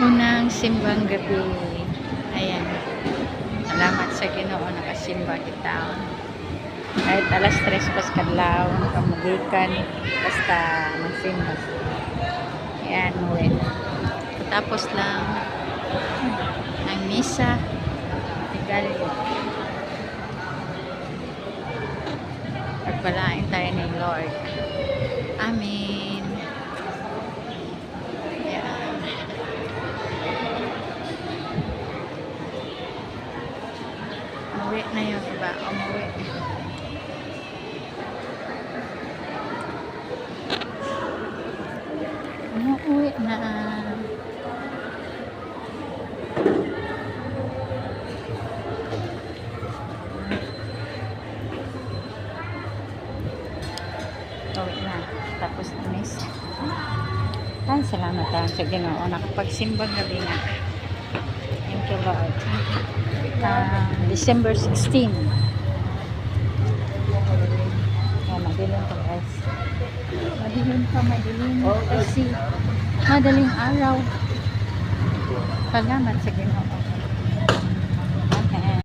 Unang simbang gabi. Ayan. Salamat sa Ginoo nakasimba kita. Kahit alas 3 pas kadlaw, nakamugikan, basta magsimba. Ayan, uwi. Tapos lang ang misa. Tigali. Pagpalain tayo ni Lord. Amen. Ayan. Umuwi na yung iba. Umuwi. Umuwi na. Uwi na. Tapos na misa. Ay, salamat tayo sa Ginoo. Nakapagsimbang gabi na. Thank you, Lord. December 16. Madilim pa guys. Madilim kasi madaling araw. Salamat sa Ginoo.